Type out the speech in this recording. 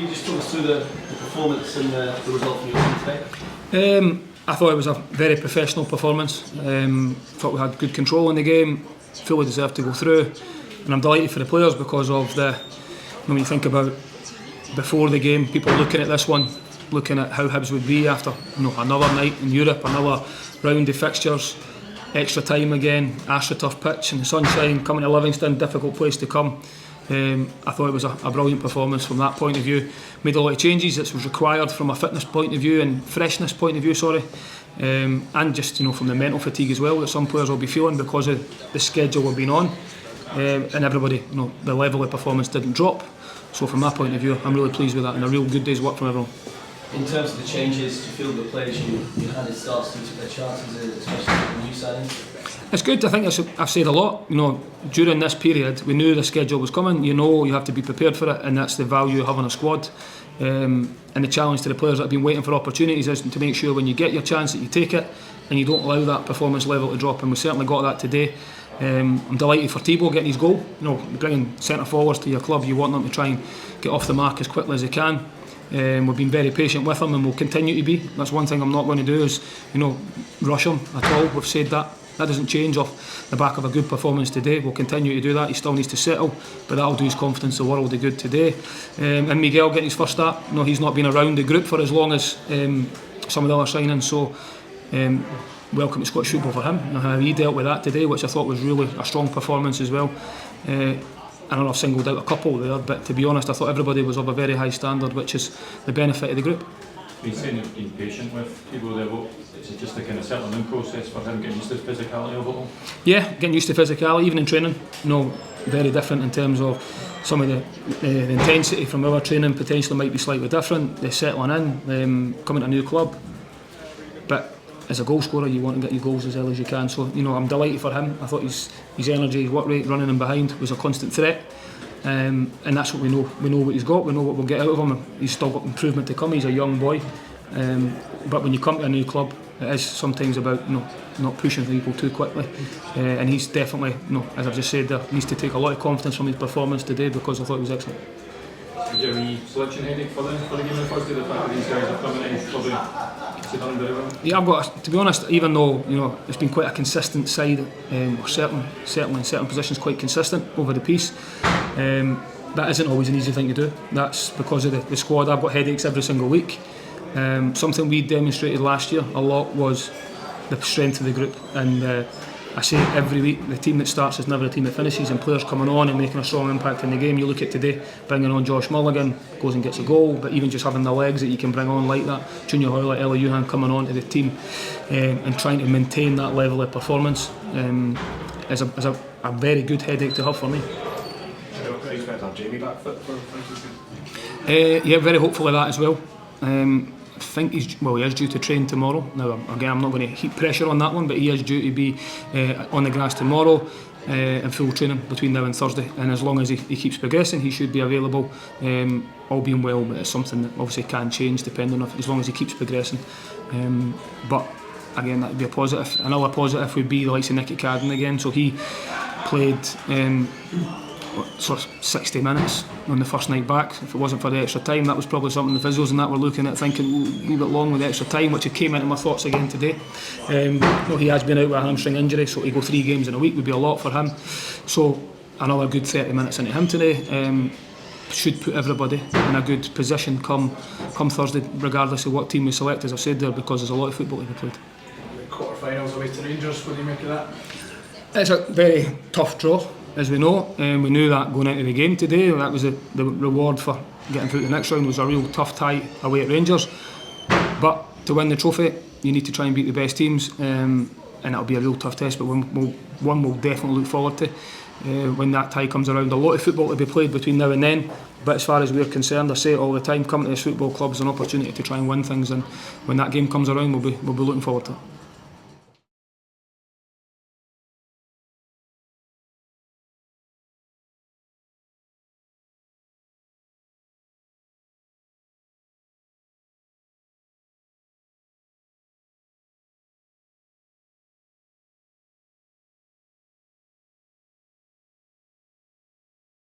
you just talk us through the performance and the result from your team today? I thought it was a very professional performance. Thought we had good control in the game, fully deserved to go through, and I'm delighted for the players because of when you think about before the game, people looking at this one, looking at how Hibs would be after another night in Europe, another round of fixtures, extra time again, AstroTurf pitch in the sunshine, coming to Livingston, difficult place to come. I thought it was a brilliant performance from that point of view. Made a lot of changes that was required from a fitness point of view and freshness point of view, and just from the mental fatigue as well that some players will be feeling because of the schedule we've been on, and everybody, the level of performance didn't drop. So from that point of view, I'm really pleased with that and a real good day's work from everyone. In terms of the changes, do you feel the players you had it starts to take their chances, especially with the new signings? It's good. I think I've said a lot. During this period, we knew the schedule was coming. You have to be prepared for it, and that's the value of having a squad. And the challenge to the players that have been waiting for opportunities is to make sure when you get your chance that you take it, and you don't allow that performance level to drop. And we certainly got that today. I'm delighted for Thibaut getting his goal. Bringing centre forwards to your club, you want them to try and get off the mark as quickly as they can. We've been very patient with him and will continue to be. That's one thing I'm not going to do is rush him at all. We've said that. That doesn't change off the back of a good performance today. We'll continue to do that. He still needs to settle, but that'll do his confidence the world of good today. And Miguel getting his first start. He's not been around the group for as long as some of the other signings, so welcome to Scottish football for him. And how he dealt with that today, which I thought was really a strong performance as well. I know I've singled out a couple there, but to be honest, I thought everybody was of a very high standard, which is the benefit of the group. You've been saying you've been patient with Thibaut there. Is it just a kind of settling in process for him, getting used to the physicality of it all? Yeah, getting used to physicality, even in training. Very different in terms of some of the intensity from our training potentially might be slightly different. They're settling in, coming to a new club. But as a goal scorer, you want to get your goals as early as you can. So, I'm delighted for him. I thought his energy, his work rate, running in behind was a constant threat. And that's what we know. We know what he's got. We know what we'll get out of him. He's still got improvement to come. He's a young boy. But when you come to a new club, it is sometimes about not pushing people too quickly. And he's definitely, as I've just said there, needs to take a lot of confidence from his performance today because I thought he was excellent. Is there any selection headache for the game on Thursday? The fact that these guys are coming in, probably done very well. Yeah, I've got to be honest. Even though it's been quite a consistent side, or certainly in certain positions quite consistent over the piece. That isn't always an easy thing to do. That's because of the squad. I've got headaches every single week. Something we demonstrated last year a lot was the strength of the group, and I say every week the team that starts is never a team that finishes, and players coming on and making a strong impact in the game. You look at today, bringing on Josh Mulligan, goes and gets a goal, but even just having the legs that you can bring on like that, Junior Hoylett, Ella Yuhan coming on to the team, and trying to maintain that level of performance is a very good headache to have for me. Jamie back fit for yeah, very hopeful of that as well. I think he is due to train tomorrow. Now, again, I'm not going to heap pressure on that one, but he is due to be on the grass tomorrow in full training between now and Thursday. And as long as he keeps progressing, he should be available, all being well. But it's something that obviously can change depending on as long as he keeps progressing. But again, that would be a positive. Another positive would be the likes of Nicky Cadden again. So he played sort of 60 minutes on the first night back. If it wasn't for the extra time, that was probably something the physios and that were looking at, thinking a wee bit long with the extra time, which came into my thoughts again today. He has been out with a hamstring injury, so to go 3 games in a week would be a lot for him. So another good 30 minutes into him today should put everybody in a good position come Thursday, regardless of what team we select, as I said there, because there's a lot of football to be played. Quarter-finals away to Rangers, what do you make of that? It's a very tough draw, as we know. We knew that going into the game today. That was the reward for getting through to the next round. Was a real tough tie away at Rangers. But to win the trophy, you need to try and beat the best teams, and it'll be a real tough test. But one we'll definitely look forward to when that tie comes around. A lot of football to be played between now and then. But as far as we're concerned, I say it all the time: coming to this football club is an opportunity to try and win things. And when that game comes around, we'll be looking forward to it.